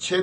6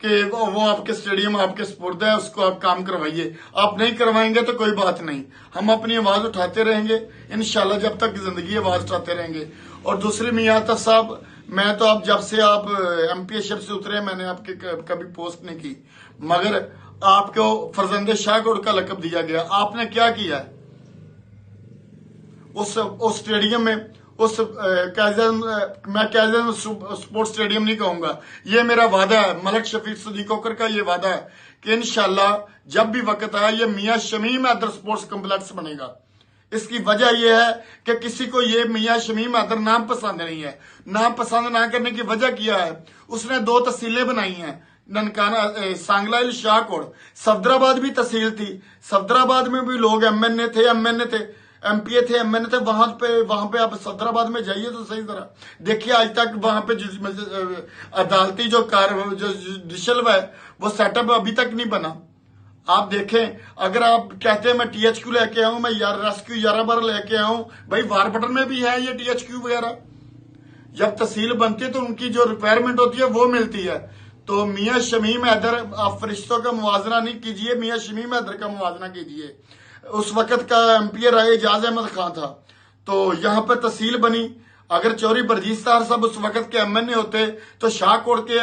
کہ وہ آپ کے اسٹیڈیم آپ کے سپرد ہے، اس کو آپ کام کروائیے. آپ نہیں کروائیں گے تو کوئی بات نہیں، ہم اپنی آواز اٹھاتے رہیں گے انشاءاللہ جب تک زندگی آواز اٹھاتے رہیں گے. اور دوسری میاں عاطف صاحب، میں تو آپ جب سے آپ ایم پی شپ سے اترے میں نے آپ کی کبھی پوسٹ نہیں کی، مگر آپ کو فرزند شاہ کوٹ کا لقب دیا گیا. آپ نے کیا کیا ہے اس اسٹیڈیم میں؟ اس میں سپورٹ اسٹیڈیم نہیں کہوں گا، یہ میرا وعدہ ہے ملک شفیع صدیق کوکر کا، یہ وعدہ ہے کہ انشاءاللہ جب بھی وقت آیا یہ میاں شمیم حیدر سپورٹس کمپلیکس بنے گا. اس کی وجہ یہ ہے کہ کسی کو یہ میاں شمیم حیدر نام پسند نہیں ہے. نام پسند نہ کرنے کی وجہ کیا ہے؟ اس نے 2 تحصیلیں بنائی ہیں، ننکانہ سانگلائل شاہ کوٹ. صفدر آباد بھی تحصیل تھی، صفدر آباد میں بھی لوگ ایم این اے تھے، ایم پی اے تھے، ایم این اے تھے. وہاں پہ آپ صفدر آباد میں جائیے تو صحیح طرح دیکھیے، آج تک وہاں پہ عدالتی جو جوڈیشل ہے وہ سیٹ اپ ابھی تک نہیں بنا. آپ دیکھیں، اگر آپ کہتے ہیں میں ٹی ایچ کیو لے کے آؤں، میں ریسکیو 11 بار لے کے آؤں، بھائی وار بٹن میں بھی ہے یہ ٹی ایچ کیو وغیرہ. جب تحصیل بنتی ہے تو ان کی جو ریکوائرمنٹ ہوتی ہے وہ ملتی ہے. تو میاں شمیم حیدر، آپ فرشتوں کا موازنہ نہیں کیجئے، میاں شمیم حیدر کا موازنہ کیجئے. اس وقت کا ایم پی اے رائے اعجاز احمد خان تھا، تو یہاں پہ تحصیل بنی. اگر چوری برجیت طاہر صاحب اس وقت کے ایم این اے ہوتے تو شاہ کوٹ کے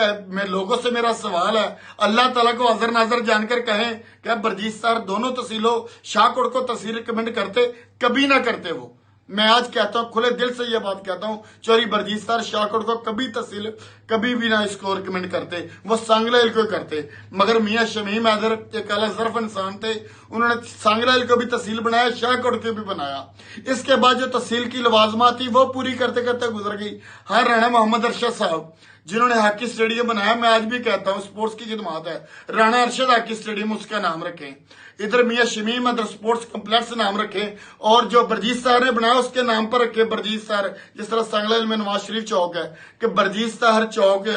لوگوں سے میرا سوال ہے، اللہ تعالیٰ کو حضر ناظر جان کر کہیں کہ برجیت طاہر دونوں تحصیلوں شاہ کوٹ کو تحصیل ریکمینڈ کرتے؟ کبھی نہ کرتے. وہ میں آج کہتا ہوں، کھلے دل سے یہ بات کہتا ہوں، چوری برجیت طاہر شاہ کوٹ کو کبھی تحصیل کبھی بھی نہ اس کو ریکمینڈ کرتے، وہ سانگلائل کو کرتے. مگر میاں شمیم حیدر ایک اعلیٰ ظرف انسان تھے، انہوں نے سانگلائل کو بھی تحصیل بنایا، شاہ کوٹ کو بھی بنایا. اس کے بعد جو تحصیل کی لوازمات تھی وہ پوری کرتے کرتے گزر گئی. ہاں، رانا محمد ارشد صاحب جنہوں نے ہاکی اسٹیڈیم بنایا، میں آج بھی کہتا ہوں سپورٹس کی خدمات ہے، رانا ارشد ہاکی اسٹیڈیم اس کا نام رکھیں. ادھر میاں شمیم حیدر سپورٹس کمپلیکس نام رکھیں، اور جو برجیت طاہر نے بنایا اس کے نام پر رکھے برجیت طاہر. جس طرح سانگلائل میں نواز شریف چوک ہے کہ برجیت طاہر چوک،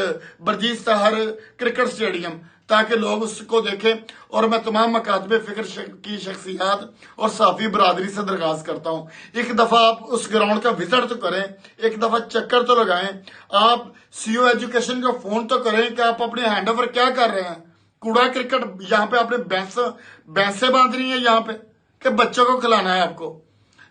برجیت طاہر کرکٹ اسٹیڈیم، تاکہ لوگ اس کو دیکھیں. اور میں تمام مکاتب فکر کی شخصیات اور صحافی برادری سے درخواست کرتا ہوں، ایک دفعہ آپ اس گراؤنڈ کا وزٹ تو کریں، ایک دفعہ چکر تو لگائیں. آپ سی او ایجوکیشن کو فون تو کریں کہ آپ اپنے ہینڈ اوور کیا کر رہے ہیں. کوڑا کرکٹ یہاں پہ آپ نے بھینسیں باندھنی ہیں یہاں پہ کہ بچوں کو کھلانا ہے آپ کو.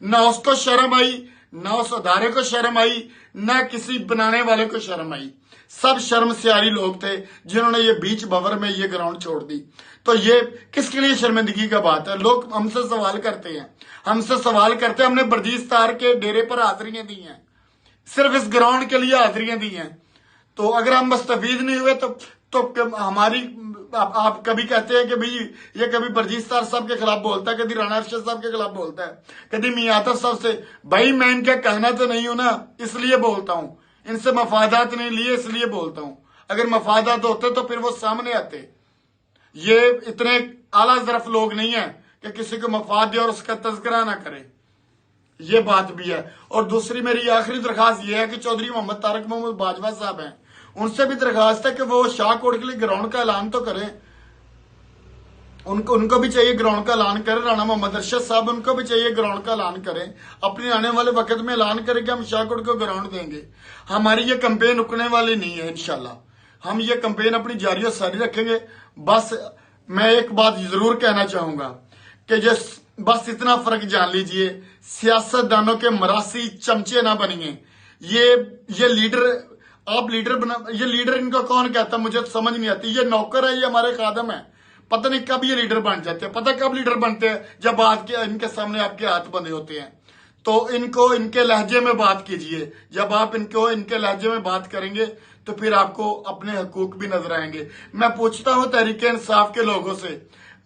نہ اس کو شرم آئی، نہ اس ادارے کو شرم آئی، نہ کسی بنانے والے کو شرم آئی. سب شرم سیاری لوگ تھے جنہوں نے یہ بیچ بور میں یہ گراؤنڈ چھوڑ دی. تو یہ کس کے لیے شرمندگی کا بات ہے؟ لوگ ہم سے سوال کرتے ہیں، ہم نے برجیت طاہر کے ڈیرے پر حاضریاں دی ہیں، صرف اس گراؤنڈ کے لیے حاضریاں دی ہیں. تو اگر ہم مستفید نہیں ہوئے تو ہماری، آپ کبھی کہتے ہیں کہ بھئی یہ کبھی برجیت طاہر صاحب کے خلاف بولتا ہے، کبھی رانا ارشد صاحب کے خلاف بولتا ہے، کبھی میاں عاطف صاحب سے. بھائی میں ان کا کہنا تو نہیں ہوں نا، اس لیے بولتا ہوں. ان سے مفادات نہیں لیے اس لیے بولتا ہوں. اگر مفادات ہوتے تو پھر وہ سامنے آتے. یہ اتنے اعلیٰ ظرف لوگ نہیں ہیں کہ کسی کو مفاد دے اور اس کا تذکرہ نہ کرے. یہ بات بھی ہے. اور دوسری میری آخری درخواست یہ ہے کہ چودھری محمد طارق محمد باجوہ صاحب ہیں، ان سے بھی درخواست ہے کہ وہ شاہ کوٹ کے لیے گراؤنڈ کا اعلان تو کریں. ان کو بھی چاہیے گراؤنڈ کا اعلان کریں. رانا محمد ارشد صاحب، ان کو بھی چاہیے گراؤنڈ کا اعلان کریں. اپنے آنے والے وقت میں اعلان کریں کہ ہم شاہ کوٹ کو گراؤنڈ دیں گے. ہماری یہ کمپین رکنے والی نہیں ہے، انشاءاللہ ہم یہ کمپین اپنی جاری و ساری رکھیں گے. بس میں ایک بات ضرور کہنا چاہوں گا کہ بس اتنا فرق جان لیجئے، سیاست دانوں کے مراسی چمچے نہ بنیے. یہ لیڈر، آپ لیڈر بنا، یہ لیڈر ان کو کون کہتا ہے مجھے سمجھ نہیں آتی. یہ نوکر ہے، یہ ہمارے خادم ہے. پتہ نہیں کب یہ لیڈر بن جاتے ہیں. پتہ کب لیڈر بنتے ہیں؟ جب ان کے سامنے آپ کے ہاتھ بندھے ہوتے ہیں. تو ان کو ان کے لہجے میں بات کیجئے. جب آپ ان کے لہجے میں بات کریں گے تو پھر آپ کو اپنے حقوق بھی نظر آئیں گے. میں پوچھتا ہوں تحریک انصاف کے لوگوں سے،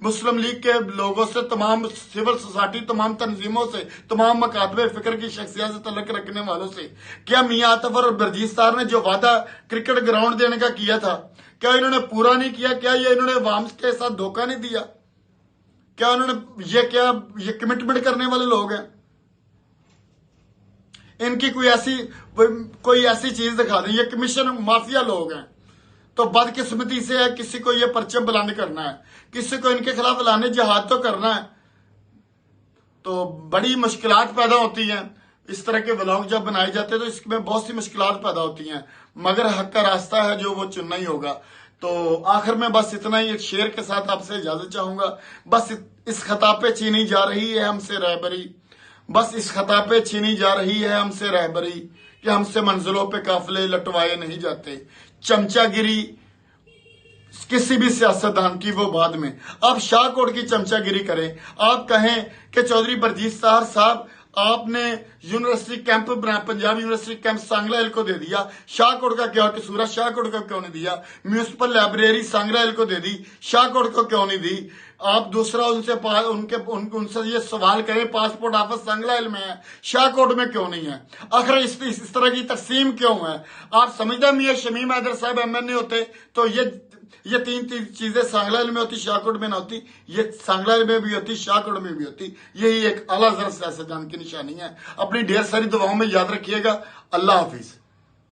مسلم لیگ کے لوگوں سے، تمام سول سوسائٹی، تمام تنظیموں سے، تمام مکاتب فکر کی شخصیات سے تعلق رکھنے والوں سے، کیا میاں عاطف اور برجیت طاہر نے جو وعدہ کرکٹ گراؤنڈ دینے کا کیا تھا، کیا انہوں نے پورا نہیں کیا؟ کیا یہ انہوں نے عوام کے ساتھ دھوکہ نہیں دیا؟ کیا انہوں نے یہ کمٹمنٹ کرنے والے لوگ ہیں؟ ان کی کوئی ایسی چیز دکھا دیں. یہ کمیشن مافیا لوگ ہیں. تو بدقسمتی سے ہے، کسی کو یہ پرچم بلند کرنا ہے، کسی کو ان کے خلاف اعلان جہاد تو کرنا ہے. تو بڑی مشکلات پیدا ہوتی ہیں. اس طرح کے ولاگ جب بنائے جاتے ہیں تو اس میں بہت سی مشکلات پیدا ہوتی ہیں، مگر حق کا راستہ ہے جو وہ چننا ہی ہوگا. تو آخر میں بس اتنا ہی ایک شعر کے ساتھ آپ سے اجازت چاہوں گا. بس اس خطا پہ چھینی جا رہی ہے ہم سے رہبری، بس اس خطا پہ چھینی جا رہی ہے ہم سے رہبری، کہ ہم سے منزلوں پہ قافلے لٹوائے نہیں جاتے. چمچا گیری کسی بھی سیاستدان کی وہ بعد میں. آپ شاہ کوٹ کی چمچا گیری کریں، آپ کہیں کہ چودھری برجیت طاہر صاحب آپ نے university camp Punjab university camp Sangla ہل کو دے دیا، شاہ کوٹ کا کیا قصور ہے؟ شاہ کوٹ کو کیوں نہیں دیا؟ میونسپل لائبریری سانگلا ہل کو دے دی، شاہ کوٹ کو کیوں نہیں دی؟ آپ دوسرا ان سے یہ سوال کریں، پاسپورٹ آفس سانگلا ہل میں ہے، شاہ کوٹ میں کیوں نہیں ہے؟ آخر اس طرح کی تقسیم کیوں ہے؟ آپ سمجھدہ میاں شمیم حیدر صاحب MN ہوتے تو یہ تین چیزیں سانگلا ہل میں ہوتی، شاہ کوٹ میں نہ ہوتی. یہ سانگلا ہل میں بھی ہوتی، شاہ کوٹ میں بھی ہوتی. یہی ایک اعلیٰ ذرا سیاستدان کی نشانی ہے. اپنی ڈھیر ساری دعاؤں میں یاد رکھیے گا. اللہ حافظ.